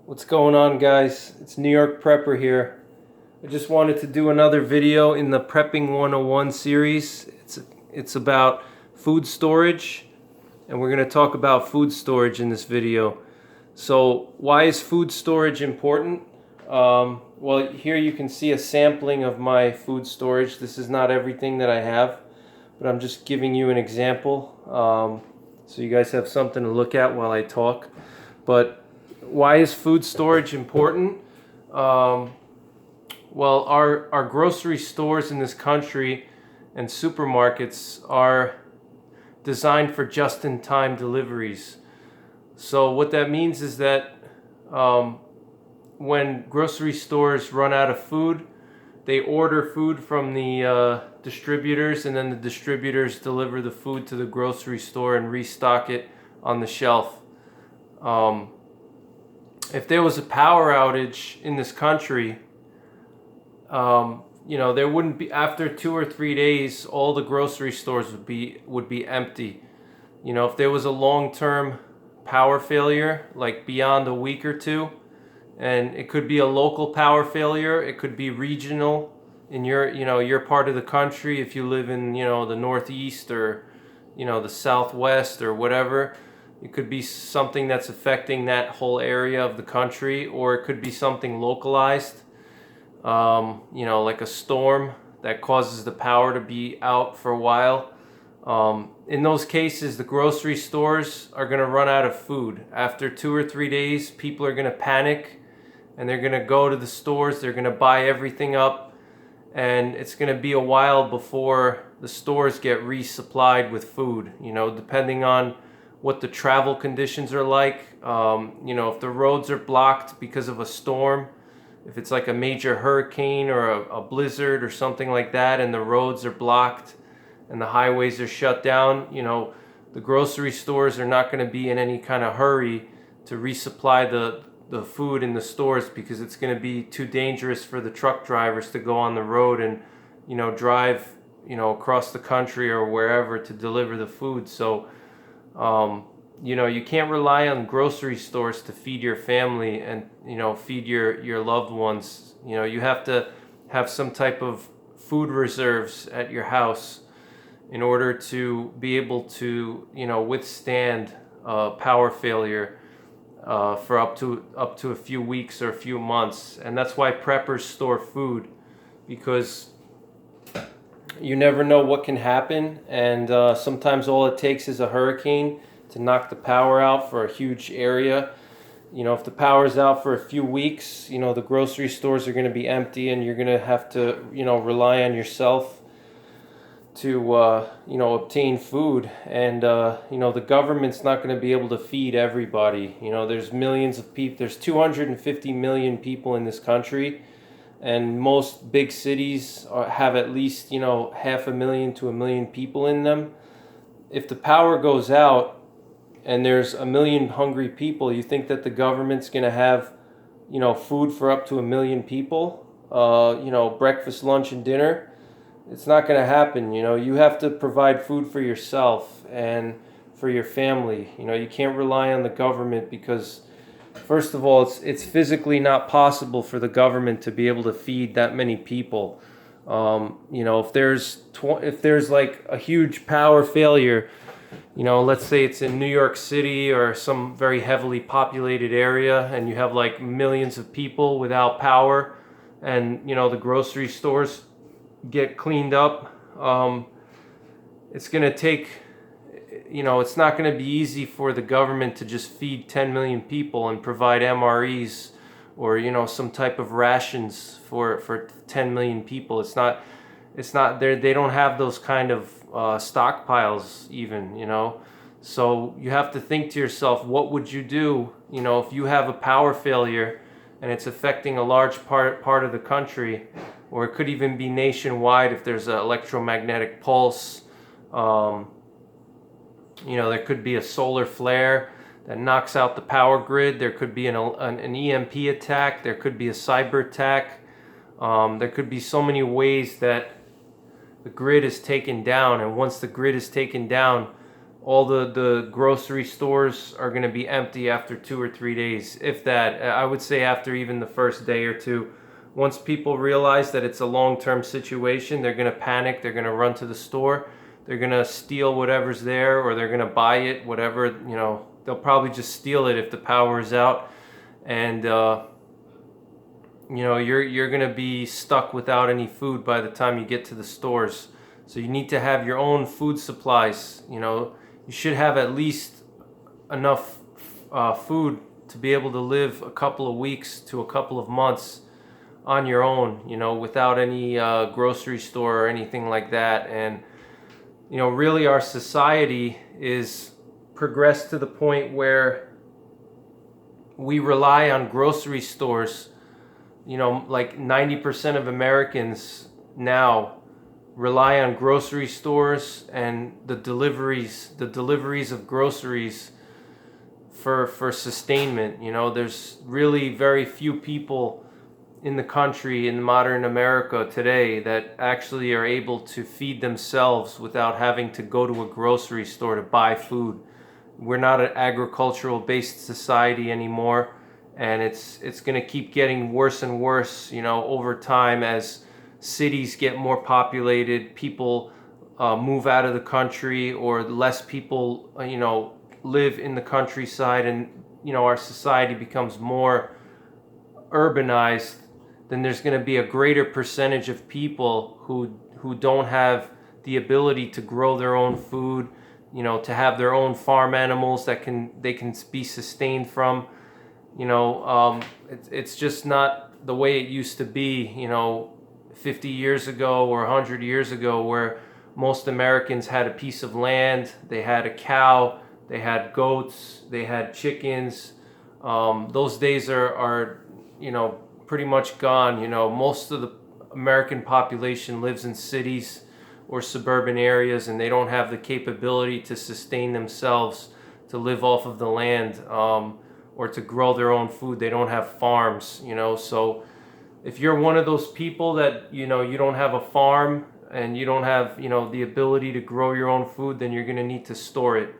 What's going on, guys? It's New York Prepper here. I just wanted to do another video in the Prepping 101 series. It's about food storage, and we're going to talk about food storage in this video. So why is food storage important? Well, here you can see a sampling of my food storage. This is not everything that I have, but I'm just giving you an example, so you guys have something to look at while I talk. But why is food storage important? Well, our grocery stores in this country and supermarkets are designed for just-in-time deliveries. So what that means is that when grocery stores run out of food, they order food from the distributors, and then the distributors deliver the food to the grocery store and restock it on the shelf. If there was a power outage in this country, there wouldn't be, after 2 or 3 days, all the grocery stores would be empty. If there was a long-term power failure, like beyond a week or two, and it could be a local power failure, it could be regional in your part of the country. If you live in the Northeast or the Southwest or whatever, it could be something that's affecting that whole area of the country, or it could be something localized, like a storm that causes the power to be out for a while. In those cases, the grocery stores are going to run out of food. After 2 or 3 days, people are going to panic, and they're going to go to the stores, they're going to buy everything up, and it's going to be a while before the stores get resupplied with food, depending on what the travel conditions are like. If the roads are blocked because of a storm, if it's like a major hurricane or a blizzard or something like that, and the roads are blocked and the highways are shut down, the grocery stores are not going to be in any kind of hurry to resupply the food in the stores, because it's going to be too dangerous for the truck drivers to go on the road and drive across the country or wherever to deliver the food. So you can't rely on grocery stores to feed your family and feed your loved ones. You have to have some type of food reserves at your house in order to be able to withstand power failure for up to a few weeks or a few months. And that's why preppers store food, because you never know what can happen, and sometimes all it takes is a hurricane to knock the power out for a huge area. If the power's out for a few weeks, the grocery stores are going to be empty, and you're going to have to rely on yourself to obtain food. And the government's not going to be able to feed everybody. There's millions of people. There's 250 million people in this country, and most big cities have at least 500,000 to 1 million people in them. If the power goes out and there's 1 million hungry people, you think that the government's going to have food for up to 1 million people? Breakfast, lunch, and dinner? It's not going to happen. You have to provide food for yourself and for your family. You can't rely on the government, because first of all, it's physically not possible for the government to be able to feed that many people. If there's like a huge power failure, let's say it's in New York City or some very heavily populated area, and you have like millions of people without power, and the grocery stores get cleaned up. It's going to take, it's not going to be easy for the government to just feed 10 million people and provide MREs or some type of rations for 10 million people. It's not there. They don't have those kind of stockpiles even. So you have to think to yourself, what would you do if you have a power failure and it's affecting a large part of the country, or it could even be nationwide if there's an electromagnetic pulse. There could be a solar flare that knocks out the power grid. There could be an EMP attack. There could be a cyber attack. There could be so many ways that the grid is taken down, and once the grid is taken down, all the grocery stores are going to be empty after 2 or 3 days, if that. I would say after even the first day or two. Once people realize that it's a long-term situation, they're going to panic, they're going to run to the store, they're going to steal whatever's there, or they're going to buy it, whatever, they'll probably just steal it if the power is out. And you're going to be stuck without any food by the time you get to the stores. So you need to have your own food supplies. You should have at least enough food to be able to live a couple of weeks to a couple of months on your own, without any grocery store or anything like that. And really our society is progressed to the point where we rely on grocery stores. Like 90% of Americans now rely on grocery stores and the deliveries of groceries for sustainment. There's really very few people in the country, in modern America today, that actually are able to feed themselves without having to go to a grocery store to buy food. We're not an agricultural based society anymore, and it's going to keep getting worse and worse, over time as cities get more populated, people move out of the country, or less people, live in the countryside, and our society becomes more urbanized. Then there's going to be a greater percentage of people who don't have the ability to grow their own food, to have their own farm animals that they can be sustained from. It's just not the way it used to be, 50 years ago or 100 years ago, where most Americans had a piece of land, they had a cow, they had goats, they had chickens. Those days are pretty much gone. Most of the American population lives in cities or suburban areas, and they don't have the capability to sustain themselves, to live off of the land, or to grow their own food. They don't have farms, so if you're one of those people that you don't have a farm and you don't have the ability to grow your own food, then you're going to need to store it.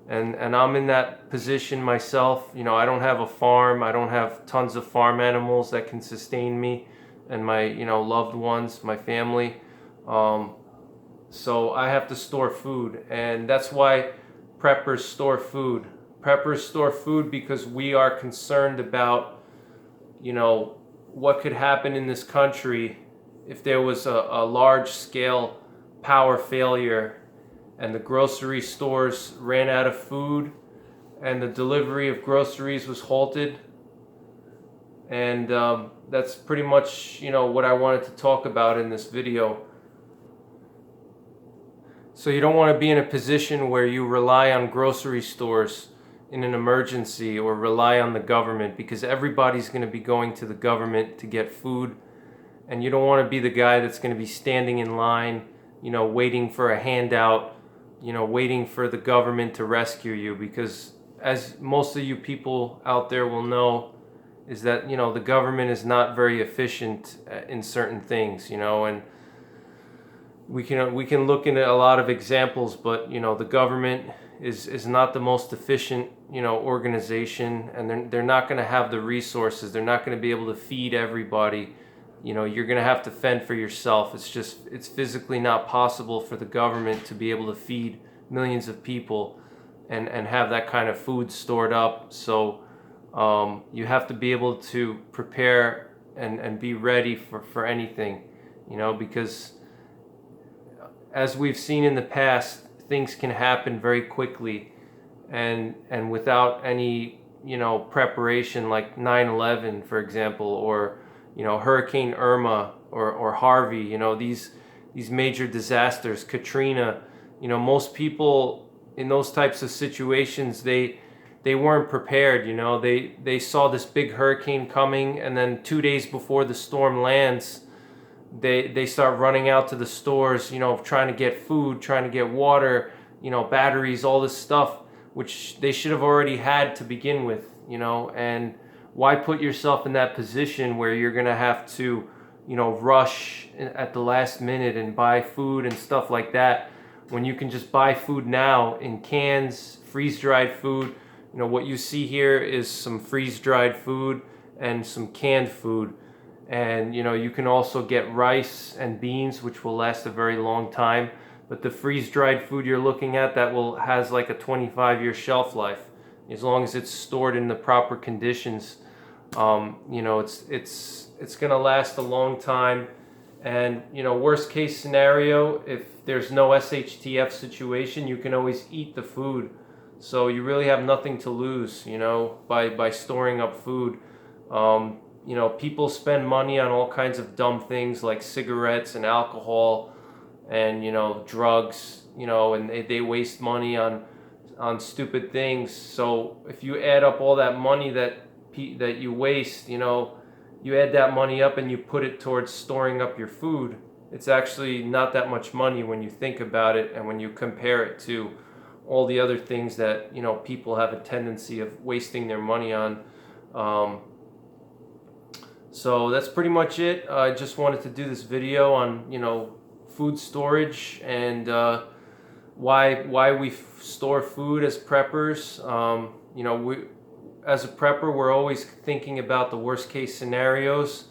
And I'm in that position myself. I don't have a farm. I don't have tons of farm animals that can sustain me and my loved ones, my family. So I have to store food, and that's why preppers store food. Preppers store food because we are concerned about what could happen in this country if there was a large scale power failure and the grocery stores ran out of food and the delivery of groceries was halted. And that's pretty much what I wanted to talk about in this video. So you don't want to be in a position where you rely on grocery stores in an emergency, or rely on the government, because everybody's going to be going to the government to get food, and you don't want to be the guy that's going to be standing in line, waiting for a handout, waiting for the government to rescue you. Because as most of you people out there will know, is that the government is not very efficient in certain things, and we can look into a lot of examples, but the government is not the most efficient organization, and they're not going to have the resources. They're not going to be able to feed everybody. You're going to have to fend for yourself. It's physically not possible for the government to be able to feed millions of people and have that kind of food stored up. So you have to be able to prepare and be ready for anything, because as we've seen in the past, things can happen very quickly and without any preparation, like 9/11, for example, or Hurricane Irma or Harvey, these major disasters, Katrina. Most people in those types of situations, they weren't prepared. They saw this big hurricane coming, and then 2 days before the storm lands, they start running out to the stores, trying to get food, trying to get water, batteries, all this stuff, which they should have already had to begin with, and why put yourself in that position where you're going to have to, rush at the last minute and buy food and stuff like that, when you can just buy food now in cans, freeze-dried food. You know, what you see here is some freeze-dried food and some canned food. And you know, you can also get rice and beans, which will last a very long time. But the freeze-dried food you're looking at, that has like a 25-year shelf life, as long as it's stored in the proper conditions. You know, it's gonna last a long time. And you know, worst case scenario, if there's no SHTF situation, you can always eat the food. So you really have nothing to lose, you know, by storing up food. You know, people spend money on all kinds of dumb things like cigarettes and alcohol and, you know, drugs, you know, and they waste money on stupid things. So if you add up all that money that you waste, you know, you add that money up and you put it towards storing up your food, it's actually not that much money when you think about it and when you compare it to all the other things that, you know, people have a tendency of wasting their money on. So that's pretty much it. I just wanted to do this video on, you know, food storage and why we store food as preppers. You know, as a prepper, we're always thinking about the worst case scenarios,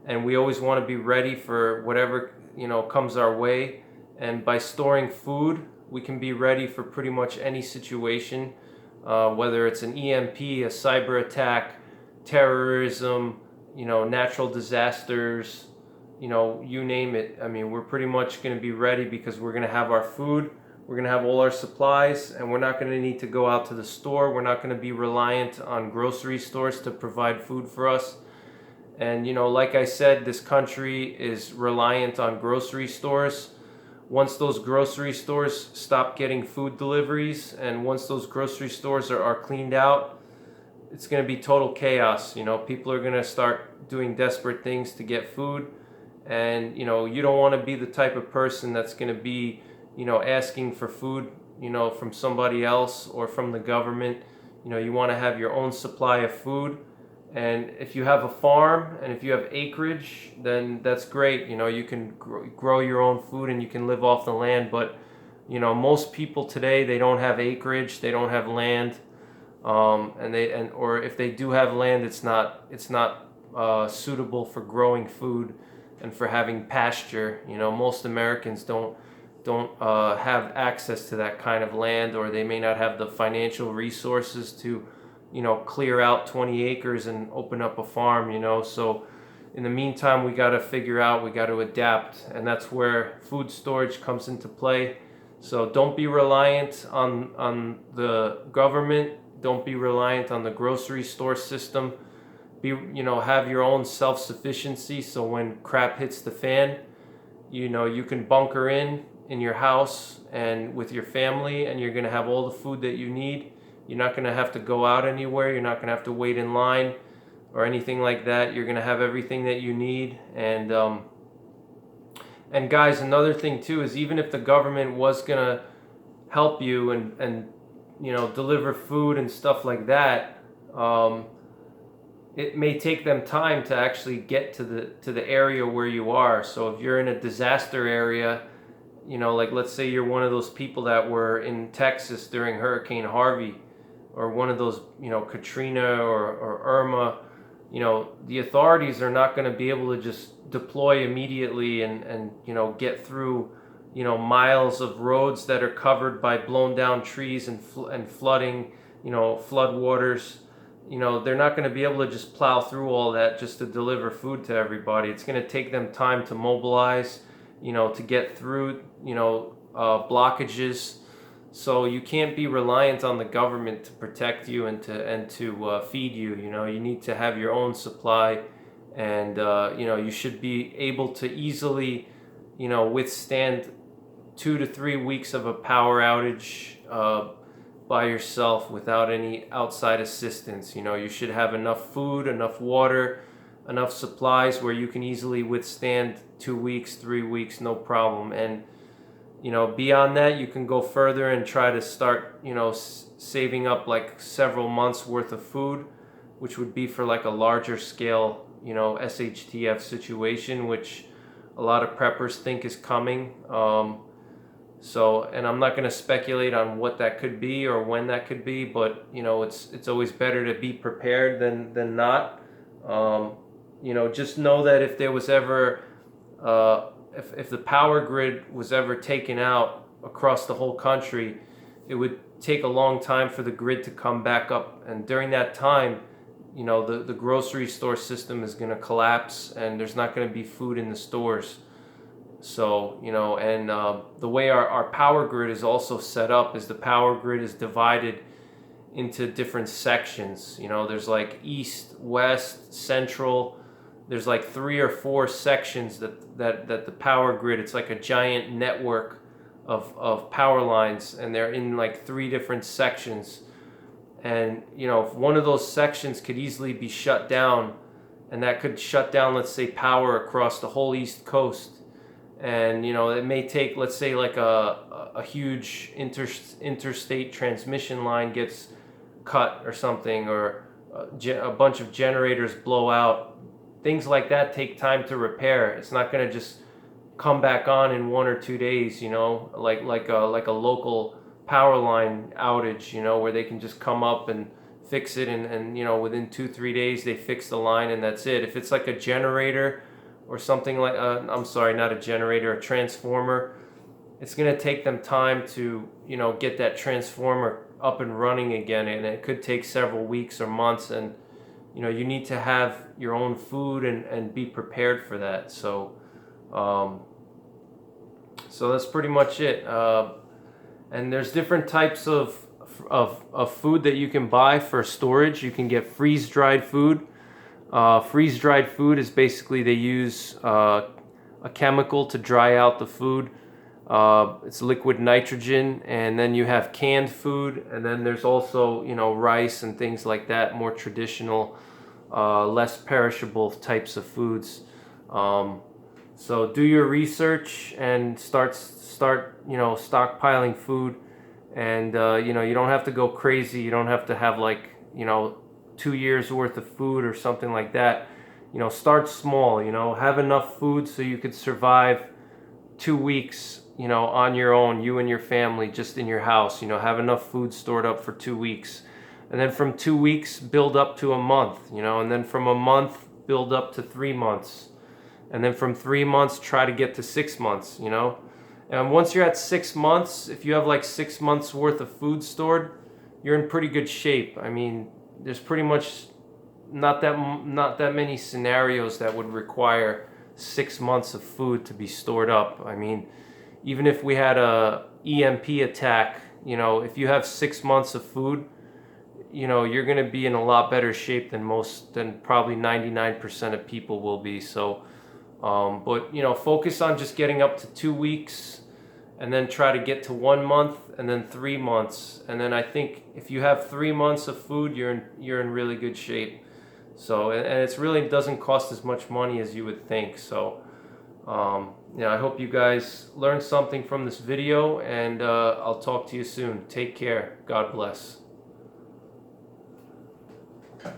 and we always want to be ready for whatever, you know, comes our way. And by storing food, we can be ready for pretty much any situation, whether it's an EMP, a cyber attack, terrorism, you know, natural disasters, you know, you name it. I mean, we're pretty much going to be ready because we're going to have our food, we're going to have all our supplies, and we're not going to need to go out to the store. We're not going to be reliant on grocery stores to provide food for us. And, you know, like I said, this country is reliant on grocery stores. Once those grocery stores stop getting food deliveries, and once those grocery stores are cleaned out, it's going to be total chaos. You know, people are going to start doing desperate things to get food. And, you know, you don't want to be the type of person that's going to be, you know, asking for food, you know, from somebody else or from the government. You know, you want to have your own supply of food. And if you have a farm and if you have acreage, then that's great. You know, you can grow your own food and you can live off the land. But, you know, most people today, they don't have acreage, they don't have land. Or if they do have land, it's not suitable for growing food and for having pasture. You know, most Americans don't have access to that kind of land, or they may not have the financial resources to, you know, clear out 20 acres and open up a farm. You know, so in the meantime, we got to figure out, we got to adapt, and that's where food storage comes into play. So don't be reliant on the government. Don't be reliant on the grocery store system. You know, have your own self-sufficiency, so when crap hits the fan, you know, you can bunker in your house and with your family, and you're going to have all the food that you need. You're not going to have to go out anywhere. You're not going to have to wait in line or anything like that. You're going to have everything that you need. And guys, another thing too is, even if the government was going to help you and you know, deliver food and stuff like that, it may take them time to actually get to the area where you are. So if you're in a disaster area, you know, like let's say you're one of those people that were in Texas during Hurricane Harvey, or one of those, you know, Katrina or Irma, you know, the authorities are not going to be able to just deploy immediately and you know, get through, you know, miles of roads that are covered by blown down trees and flooding, you know, flood waters. You know, they're not going to be able to just plow through all that just to deliver food to everybody. It's going to take them time to mobilize, you know, to get through, you know, blockages. So you can't be reliant on the government to protect you and to feed you. You know, you need to have your own supply, and you know, you should be able to easily, you know, withstand 2 to 3 weeks of a power outage by yourself without any outside assistance. You know, you should have enough food, enough water, enough supplies where you can easily withstand 2 weeks, 3 weeks, no problem. And, you know, beyond that, you can go further and try to start, you know, saving up like several months worth of food, which would be for like a larger scale, you know, SHTF situation, which a lot of preppers think is coming. So, and I'm not going to speculate on what that could be or when that could be, but it's always better to be prepared than not. Just know that if there was ever if the power grid was ever taken out across the whole country, it would take a long time for the grid to come back up, and during that time, the grocery store system is going to collapse, and there's not going to be food in the stores. So, and the way our power grid is also set up is the power grid is divided into different sections. There's like east, west, central. There's like 3 or 4 sections that the power grid, it's like a giant network of power lines, and they're in like 3 different sections. And, if one of those sections could easily be shut down, and that could shut down, let's say, power across the whole East Coast. And it may take, let's say, like a huge interstate transmission line gets cut or something, or a bunch of generators blow out. Things like that take time to repair. It's not going to just come back on in 1 or 2 days. Like a local power line outage. Where they can just come up and fix it, and within 2-3 days they fix the line, and that's it. If it's like a generator or something like, I'm sorry, not a generator, a transformer, it's going to take them time to, get that transformer up and running again, and it could take several weeks or months, and, you need to have your own food and be prepared for that. So that's pretty much it. And there's different types of food that you can buy for storage. You can get freeze-dried food. Freeze-dried food is basically they use a chemical to dry out the food. It's liquid nitrogen, and then you have canned food, and then there's also rice and things like that, more traditional, less perishable types of foods. So do your research and start stockpiling food, and you don't have to go crazy. You don't have to have 2 years worth of food or something like that. Start small. Have enough food so you could survive 2 weeks, on your own, you and your family, just in your house. Have enough food stored up for 2 weeks, and then from 2 weeks build up to a month. And then from a month build up to 3 months, and then from 3 months try to get to 6 months. And once you're at 6 months, if you have like 6 months worth of food stored, you're in pretty good shape. I mean, there's pretty much not that many scenarios that would require 6 months of food to be stored up. I mean, even if we had a EMP attack, if you have 6 months of food, you're going to be in a lot better shape than probably 99% of people will be. So, but focus on just getting up to 2 weeks, and then try to get to 1 month, and then 3 months, and then I think if you have 3 months of food, you're in really good shape. So, and it's really doesn't cost as much money as you would think. So, I hope you guys learned something from this video, and I'll talk to you soon. Take care. God bless. Okay.